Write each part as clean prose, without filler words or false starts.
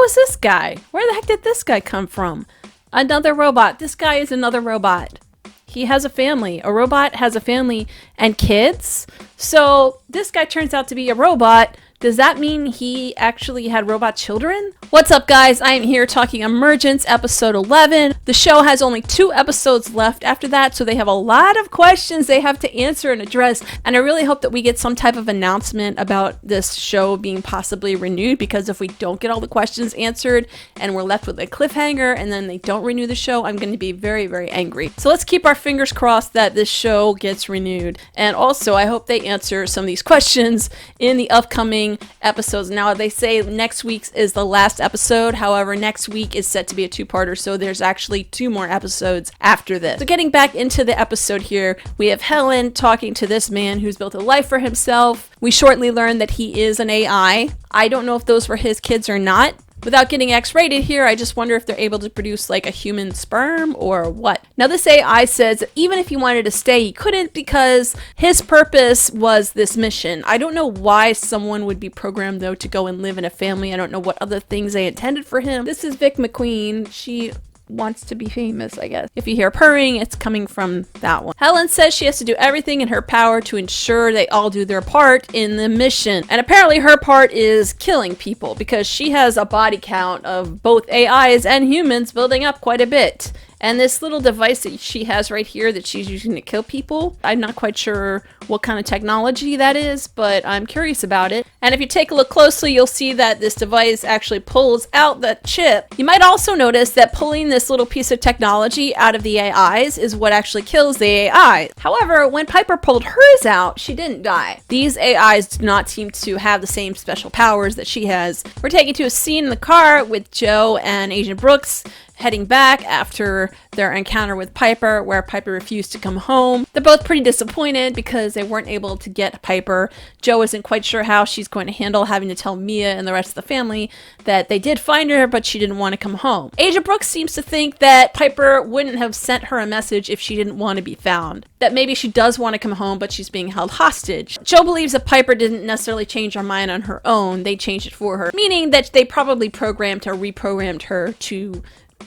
was this guy? Where the heck did this guy come from? Another robot. This guy is another robot. He has a family. A robot has a family and kids. So this guy turns out to be a robot. Does that mean he actually had robot children? What's up, guys? I am here talking Emergence episode 11. The show has only 2 episodes left after that, so they have a lot of questions they have to answer and address. And I really hope that we get some type of announcement about this show being possibly renewed, because if we don't get all the questions answered and we're left with a cliffhanger and then they don't renew the show, I'm going to be very, very angry. So let's keep our fingers crossed that this show gets renewed. And also, I hope they answer some of these questions in the upcoming episodes. Now, they say next week's is the last episode. However, next week is set to be a 2-parter, so there's actually 2 more episodes after this. So getting back into the episode here, we have Helen talking to this man who's built a life for himself. We shortly learn that he is an AI. I don't know if those were his kids or not. Without getting X-rated here, I just wonder if they're able to produce like a human sperm or what. Now, this AI says that even if he wanted to stay, he couldn't because his purpose was this mission. I don't know why someone would be programmed, though, to go and live in a family. I don't know what other things they intended for him. This is Vic McQueen. She wants to be famous, I guess. If you hear purring, it's coming from that one. Helen says she has to do everything in her power to ensure they all do their part in the mission. And apparently her part is killing people, because she has a body count of both AIs and humans building up quite a bit. And this little device that she has right here that she's using to kill people, I'm not quite sure what kind of technology that is, but I'm curious about it. And if you take a look closely, you'll see that this device actually pulls out the chip. You might also notice that pulling this little piece of technology out of the AIs is what actually kills the AIs. However, when Piper pulled hers out, she didn't die. These AIs do not seem to have the same special powers that she has. We're taken to a scene in the car with Joe and Agent Brooks heading back after their encounter with Piper, where Piper refused to come home. They're both pretty disappointed because they weren't able to get Piper. Joe isn't quite sure how she's going to handle having to tell Mia and the rest of the family that they did find her, but she didn't want to come home. Agent Brooks seems to think that Piper wouldn't have sent her a message if she didn't want to be found. That maybe she does want to come home, but she's being held hostage. Joe believes that Piper didn't necessarily change her mind on her own. They changed it for her, meaning that they probably reprogrammed her to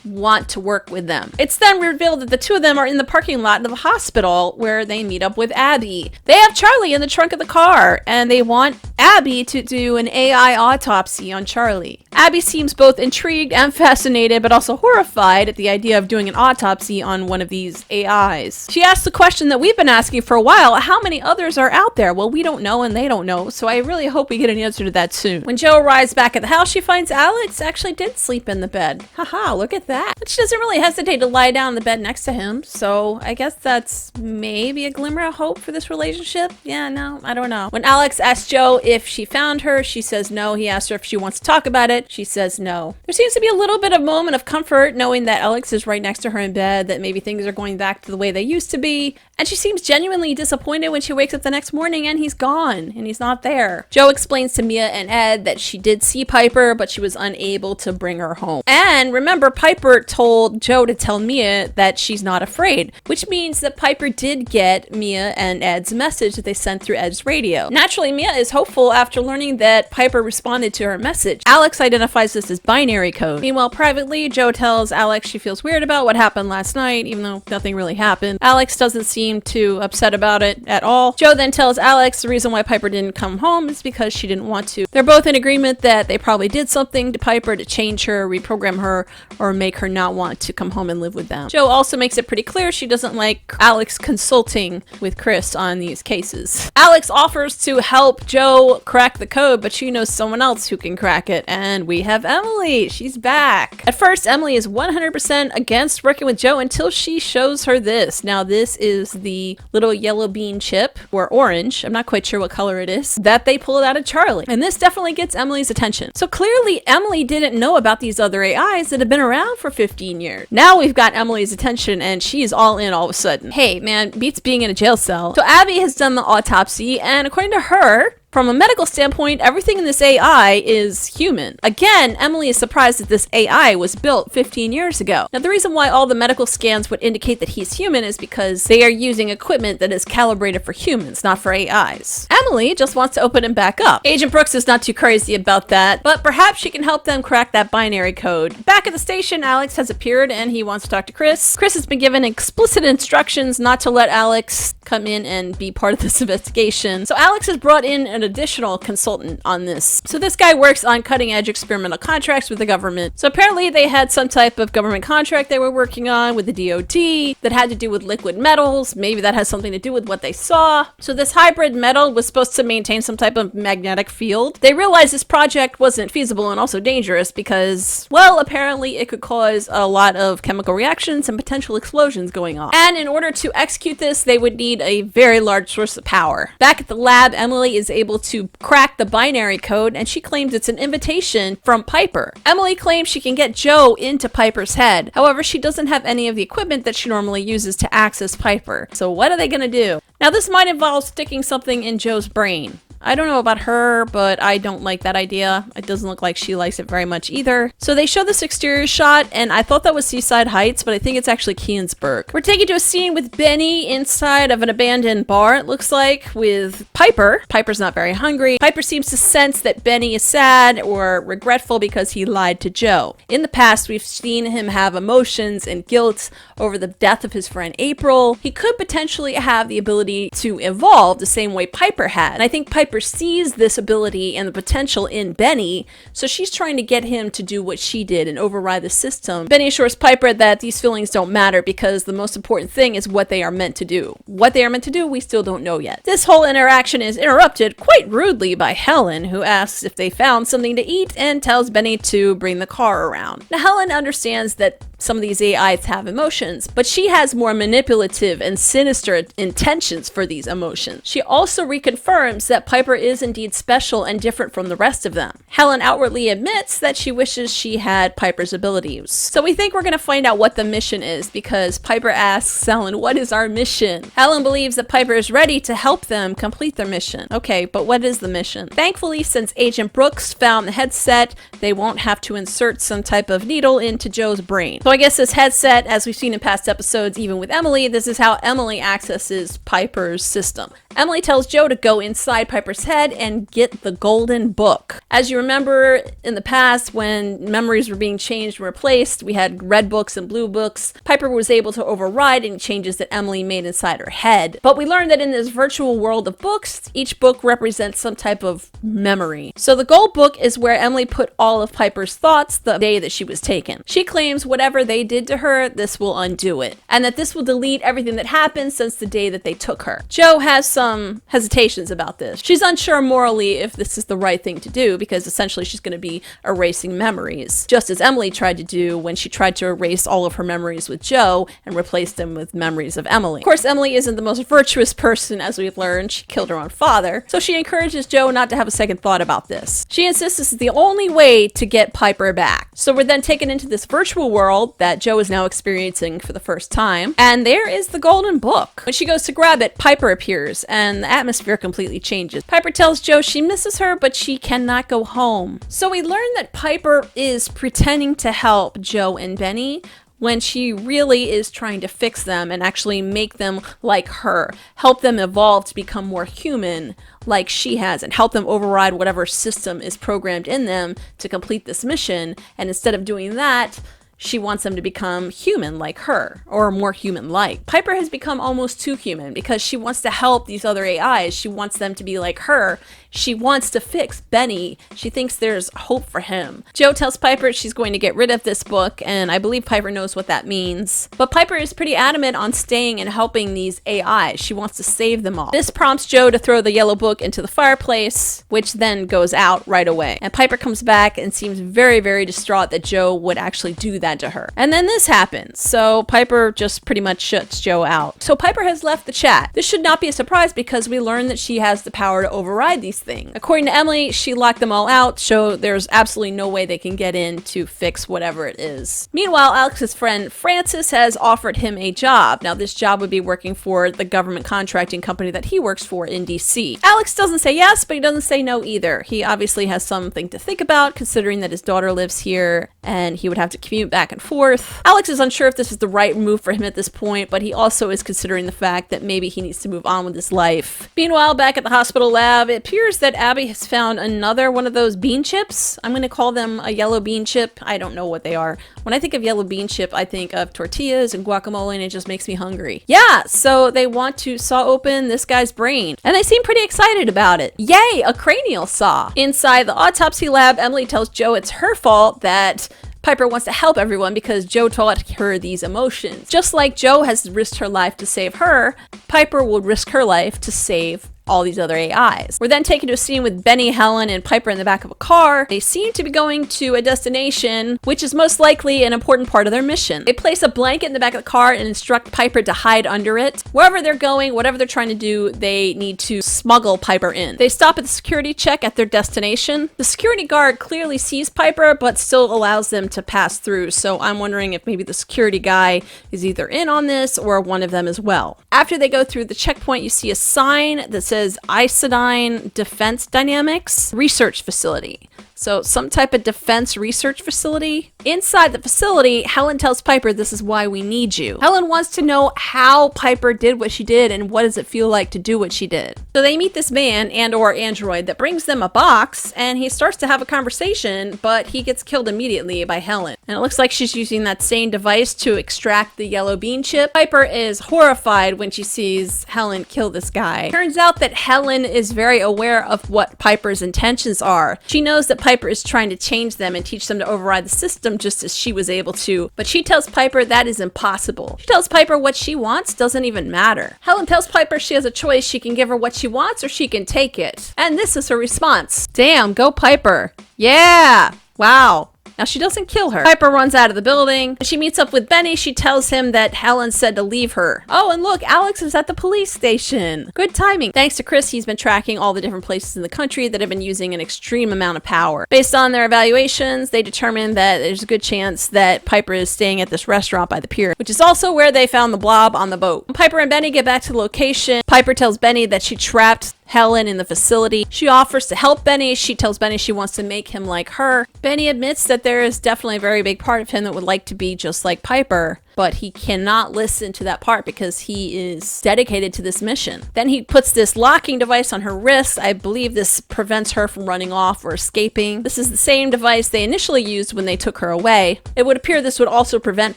want to work with them. It's then revealed that the 2 of them are in the parking lot of the hospital where they meet up with Abby. They have Charlie in the trunk of the car, and they want Abby to do an AI autopsy on Charlie. Abby seems both intrigued and fascinated, but also horrified at the idea of doing an autopsy on one of these AIs. She asks the question that we've been asking for a while: how many others are out there? Well, we don't know and they don't know, so I really hope we get an answer to that soon. When Joe arrives back at the house, she finds Alex actually did sleep in the bed. Haha, look at that. But she doesn't really hesitate to lie down in the bed next to him, so I guess that's maybe a glimmer of hope for this relationship. Yeah, no, I don't know. When Alex asks Joe if she found her, she says no. He asks her if she wants to talk about it. She says no. There seems to be a little bit of moment of comfort knowing that Alex is right next to her in bed, that maybe things are going back to the way they used to be, and she seems genuinely disappointed when she wakes up the next morning and he's gone and he's not there. Joe explains to Mia and Ed that she did see Piper, but she was unable to bring her home. And remember, Piper told Joe to tell Mia that she's not afraid, which means that Piper did get Mia and Ed's message that they sent through Ed's radio. Naturally, Mia is hopeful after learning that Piper responded to her message. Alex identifies this as binary code. Meanwhile, privately, Joe tells Alex she feels weird about what happened last night, even though nothing really happened. Alex doesn't seem too upset about it at all. Joe then tells Alex the reason why Piper didn't come home is because she didn't want to. They're both in agreement that they probably did something to Piper to change her, reprogram her, or make her not want to come home and live with them. Joe also makes it pretty clear she doesn't like Alex consulting with Chris on these cases. Alex offers to help Joe crack the code, but she knows someone else who can crack it, and we have Emily. She's back. At first, Emily is 100% against working with Joe until she shows her this. Now, this is the little yellow bean chip, or orange, I'm not quite sure what color it is, that they pulled out of Charlie. And this definitely gets Emily's attention. So clearly, Emily didn't know about these other AIs that have been around for 15 years. Now we've got Emily's attention and she's all in all of a sudden. Hey man, beats being in a jail cell. So Abby has done the autopsy, and according to her, From a medical standpoint, everything in this AI is human. Again, Emily is surprised that this AI was built 15 years ago. Now, the reason why all the medical scans would indicate that he's human is because they are using equipment that is calibrated for humans, not for AIs. Emily just wants to open him back up. Agent Brooks is not too crazy about that, but perhaps she can help them crack that binary code. Back at the station, Alex has appeared and he wants to talk to Chris. Chris has been given explicit instructions not to let Alex come in and be part of this investigation. So Alex has brought in an additional consultant on this. So this guy works on cutting-edge experimental contracts with the government. So apparently they had some type of government contract they were working on with the DoD that had to do with liquid metals. Maybe that has something to do with what they saw. So this hybrid metal was supposed to maintain some type of magnetic field. They realized this project wasn't feasible and also dangerous because, well, apparently it could cause a lot of chemical reactions and potential explosions going on. And in order to execute this, they would need a very large source of power. Back at the lab, Emily is able to crack the binary code and she claims it's an invitation from Piper. Emily claims she can get Joe into Piper's head. However, she doesn't have any of the equipment that she normally uses to access Piper. So what are they gonna do? Now this might involve sticking something in Joe's brain. I don't know about her, but I don't like that idea. It doesn't look like she likes it very much either. So they show this exterior shot, and I thought that was Seaside Heights, but I think it's actually Keansburg. We're taken to a scene with Benny inside of an abandoned bar, it looks like, with Piper. Piper's not very hungry. Piper seems to sense that Benny is sad or regretful because he lied to Joe. In the past, we've seen him have emotions and guilt over the death of his friend April. He could potentially have the ability to evolve the same way Piper had. And I think Piper sees this ability and the potential in Benny, so she's trying to get him to do what she did and override the system. Benny assures Piper that these feelings don't matter because the most important thing is what they are meant to do. What they are meant to do, we still don't know yet. This whole interaction is interrupted quite rudely by Helen, who asks if they found something to eat and tells Benny to bring the car around. Now, Helen understands that some of these AIs have emotions, but she has more manipulative and sinister intentions for these emotions. She also reconfirms that Piper is indeed special and different from the rest of them. Helen outwardly admits that she wishes she had Piper's abilities. So we think we're going to find out what the mission is because Piper asks Helen, "What is our mission?" Helen believes that Piper is ready to help them complete their mission. Okay, but what is the mission? Thankfully, since Agent Brooks found the headset, they won't have to insert some type of needle into Joe's brain. So I guess this headset, as we've seen in past episodes, even with Emily, this is how Emily accesses Piper's system. Emily tells Joe to go inside Piper's head and get the golden book. As you remember in the past, when memories were being changed and replaced, we had red books and blue books. Piper was able to override any changes that Emily made inside her head. But we learned that in this virtual world of books, each book represents some type of memory. So the gold book is where Emily put all of Piper's thoughts the day that she was taken. She claims whatever they did to her, this will undo it, and that this will delete everything that happened since the day that they took her. Joe has some hesitations about this. She's unsure morally if this is the right thing to do because essentially she's going to be erasing memories, just as Emily tried to do when she tried to erase all of her memories with Joe and replace them with memories of Emily. Of course, Emily isn't the most virtuous person, as we've learned. She killed her own father, so she encourages Joe not to have a second thought about this. She insists this is the only way to get Piper back. So we're then taken into this virtual world that Joe is now experiencing for the first time, and there is the golden book. When she goes to grab it, Piper appears, and the atmosphere completely changes. Piper tells Joe she misses her, but she cannot go home. So we learn that Piper is pretending to help Joe and Benny when she really is trying to fix them and actually make them like her, help them evolve to become more human like she has, and help them override whatever system is programmed in them to complete this mission. And instead of doing that, she wants them to become human like her, or more human-like. Piper has become almost too human because she wants to help these other AIs. She wants them to be like her. She wants to fix Benny. She thinks there's hope for him. Joe tells Piper she's going to get rid of this book, and I believe Piper knows what that means. But Piper is pretty adamant on staying and helping these AIs. She wants to save them all. This prompts Joe to throw the yellow book into the fireplace, which then goes out right away. And Piper comes back and seems very, very distraught that Joe would actually do that bad to her. And then this happens. So Piper just pretty much shuts Joe out. So Piper has left the chat. This should not be a surprise because we learn that she has the power to override these things. According to Emily, she locked them all out, so there's absolutely no way they can get in to fix whatever it is. Meanwhile, Alex's friend Francis has offered him a job. Now, this job would be working for the government contracting company that he works for in DC. Alex doesn't say yes, but he doesn't say no either. He obviously has something to think about, considering that his daughter lives here and he would have to commute back and forth. Alex is unsure if this is the right move for him at this point, but he also is considering the fact that maybe he needs to move on with his life. Meanwhile, back at the hospital lab, it appears that Abby has found another one of those bean chips. I'm going to call them a yellow bean chip. I don't know what they are. When I think of yellow bean chip, I think of tortillas and guacamole, and it just makes me hungry. Yeah, so they want to saw open this guy's brain, and they seem pretty excited about it. Yay, a cranial saw. Inside the autopsy lab, Emily tells Joe it's her fault that Piper wants to help everyone because Joe taught her these emotions. Just like Joe has risked her life to save her, Piper will risk her life to save all these other AIs. We're then taken to a scene with Benny, Helen, and Piper in the back of a car. They seem to be going to a destination, which is most likely an important part of their mission. They place a blanket in the back of the car and instruct Piper to hide under it. Wherever they're going, whatever they're trying to do, they need to smuggle Piper in. They stop at the security check at their destination. The security guard clearly sees Piper, but still allows them to pass through. So I'm wondering if maybe the security guy is either in on this or one of them as well. After they go through the checkpoint, you see a sign that says Isodyne Defense Dynamics Research Facility. So some type of defense research facility. Inside the facility, Helen tells Piper this is why we need you. Helen wants to know how Piper did what she did and what does it feel like to do what she did. So they meet this man and or android that brings them a box, and he starts to have a conversation, but he gets killed immediately by Helen. And it looks like she's using that same device to extract the yellow bean chip. Piper is horrified when she sees Helen kill this guy. Turns out that Helen is very aware of what Piper's intentions are. She knows that Piper is trying to change them and teach them to override the system just as she was able to, but she tells Piper that is impossible. She tells Piper what she wants doesn't even matter. Helen tells Piper she has a choice. She can give her what she wants or she can take it. And this is her response. Damn, go Piper. Yeah. Wow. Now, she doesn't kill her. Piper runs out of the building. When she meets up with Benny, she tells him that Helen said to leave her. Oh, and look, Alex is at the police station. Good timing. Thanks to Chris, he's been tracking all the different places in the country that have been using an extreme amount of power. Based on their evaluations, they determined that there's a good chance that Piper is staying at this restaurant by the pier, which is also where they found the blob on the boat. When Piper and Benny get back to the location, Piper tells Benny that she trapped Helen in the facility. She offers to help Benny. She tells Benny she wants to make him like her. Benny admits that there is definitely a very big part of him that would like to be just like Piper, but he cannot listen to that part because he is dedicated to this mission. Then he puts this locking device on her wrist. I believe this prevents her from running off or escaping. This is the same device they initially used when they took her away. It would appear this would also prevent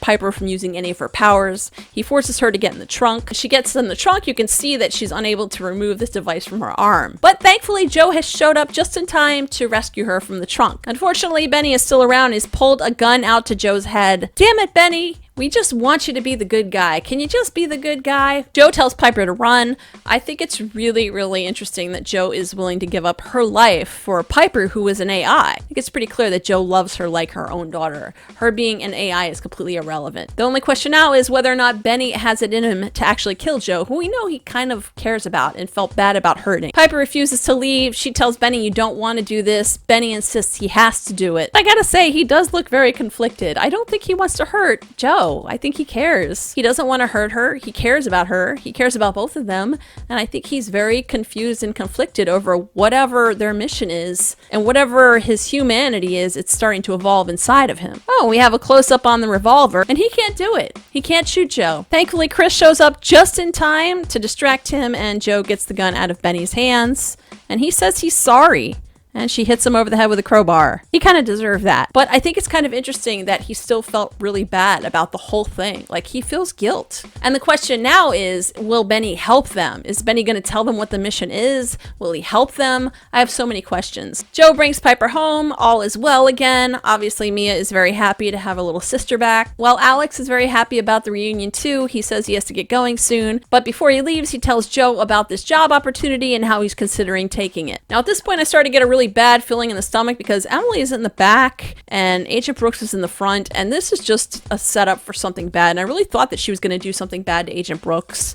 Piper from using any of her powers. He forces her to get in the trunk. As she gets in the trunk, you can see that she's unable to remove this device from her arm. But thankfully, Joe has showed up just in time to rescue her from the trunk. Unfortunately, Benny is still around and he's pulled a gun out to Joe's head. Damn it, Benny! We just want you to be the good guy. Can you just be the good guy? Joe tells Piper to run. I think it's really, really interesting that Joe is willing to give up her life for Piper, who is an AI. I think it's pretty clear that Joe loves her like her own daughter. Her being an AI is completely irrelevant. The only question now is whether or not Benny has it in him to actually kill Joe, who we know he kind of cares about and felt bad about hurting. Piper refuses to leave. She tells Benny, you don't want to do this. Benny insists he has to do it. I gotta say, he does look very conflicted. I don't think he wants to hurt Joe. I think he cares. He doesn't want to hurt her. He cares about her. He cares about both of them. And I think he's very confused and conflicted over whatever their mission is and whatever his humanity is, it's starting to evolve inside of him. Oh, we have a close-up on the revolver and he can't do it. He can't shoot Joe. Thankfully, Chris shows up just in time to distract him and Joe gets the gun out of Benny's hands and he says he's sorry. And she hits him over the head with a crowbar. He kind of deserved that. But I think it's kind of interesting that he still felt really bad about the whole thing. Like, he feels guilt. And the question now is, will Benny help them? Is Benny going to tell them what the mission is? Will he help them? I have so many questions. Joe brings Piper home. All is well again. Obviously, Mia is very happy to have a little sister back. While Alex is very happy about the reunion too. He says he has to get going soon. But before he leaves, he tells Joe about this job opportunity and how he's considering taking it. Now, at this point, I started to get a really really bad feeling in the stomach because Emily is in the back and Agent Brooks is in the front, and this is just a setup for something bad. And I really thought that she was going to do something bad to Agent Brooks.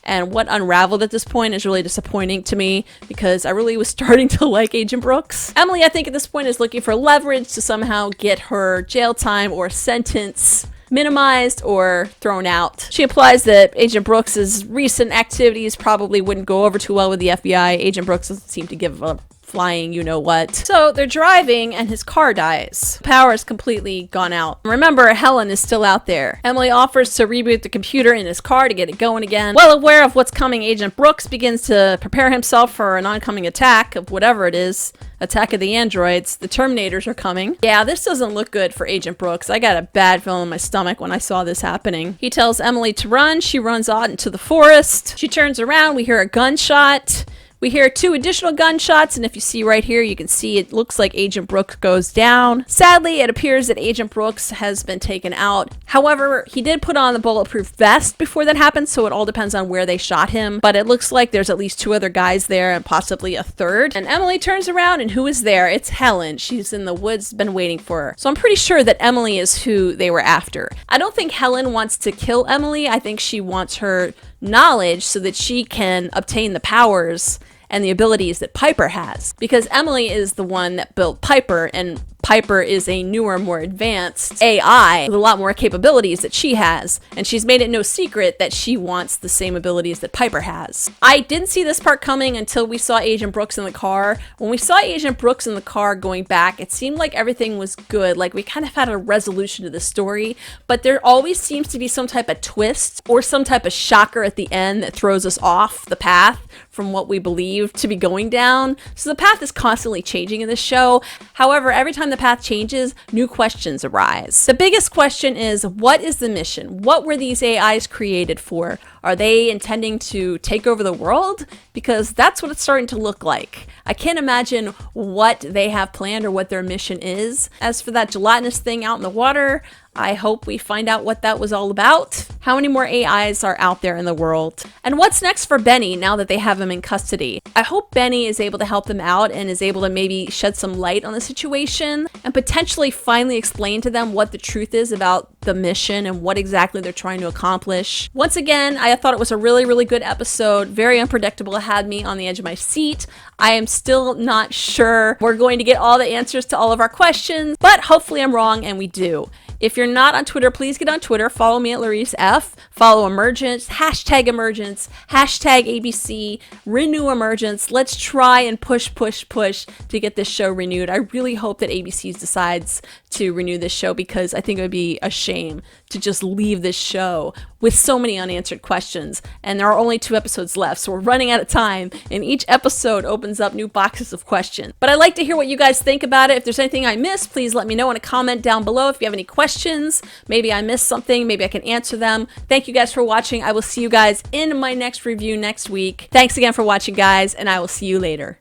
And what unraveled at this point is really disappointing to me because I really was starting to like Agent Brooks. Emily, I think at this point, is looking for leverage to somehow get her jail time or sentence minimized or thrown out. She implies that Agent Brooks' recent activities probably wouldn't go over too well with the FBI. Agent Brooks doesn't seem to give a flying you-know-what. So they're driving and his car dies. Power is completely gone out. Remember, Helen is still out there. Emily offers to reboot the computer in his car to get it going again. Well aware of what's coming, Agent Brooks begins to prepare himself for an oncoming attack of whatever it is. Attack of the androids. The Terminators are coming. Yeah, this doesn't look good for Agent Brooks. I got a bad feeling in my stomach when I saw this happening. He tells Emily to run. She runs out into the forest. She turns around. We hear a gunshot. We hear 2 additional gunshots, and if you see right here, you can see it looks like Agent Brooks goes down. Sadly, it appears that Agent Brooks has been taken out. However, he did put on the bulletproof vest before that happened, so it all depends on where they shot him. But it looks like there's at least 2 other guys there and possibly a third. And Emily turns around, and who is there? It's Helen. She's in the woods, been waiting for her. So I'm pretty sure that Emily is who they were after. I don't think Helen wants to kill Emily. I think she wants her knowledge so that she can obtain the powers and the abilities that Piper has. Because Emily is the one that built Piper, and Piper is a newer, more advanced AI with a lot more capabilities that she has, and she's made it no secret that she wants the same abilities that Piper has. I didn't see this part coming until we saw Agent Brooks in the car. When we saw Agent Brooks in the car going back, it seemed like everything was good, like we kind of had a resolution to the story, but there always seems to be some type of twist or some type of shocker at the end that throws us off the path from what we believe to be going down. So the path is constantly changing in this show. However, every time the path changes, new questions arise. The biggest question is, what is the mission? What were these AIs created for? Are they intending to take over the world? Because that's what it's starting to look like. I can't imagine what they have planned or what their mission is. As for that gelatinous thing out in the water, I hope we find out what that was all about. How many more AIs are out there in the world? And what's next for Benny now that they have him in custody? I hope Benny is able to help them out and is able to maybe shed some light on the situation and potentially finally explain to them what the truth is about the mission and what exactly they're trying to accomplish. Once again, I thought it was a really, really good episode. Very unpredictable. It had me on the edge of my seat. I am still not sure we're going to get all the answers to all of our questions, but hopefully I'm wrong and we do. If you're not on Twitter, please get on Twitter. Follow me at Laurice F. Follow Emergence, Emergence, ABC, renew Emergence. Let's try and push to get this show renewed. I really hope that ABC decides to renew this show because I think it would be a shame to just leave this show with so many unanswered questions. And there are only 2 episodes left, so we're running out of time. And each episode opens up new boxes of questions. But I'd like to hear what you guys think about it. If there's anything I missed, please let me know in a comment down below. If you have any questions, maybe I missed something, maybe I can answer them. Thank you guys for watching. I will see you guys in my next review next week. Thanks again for watching, guys, and I will see you later.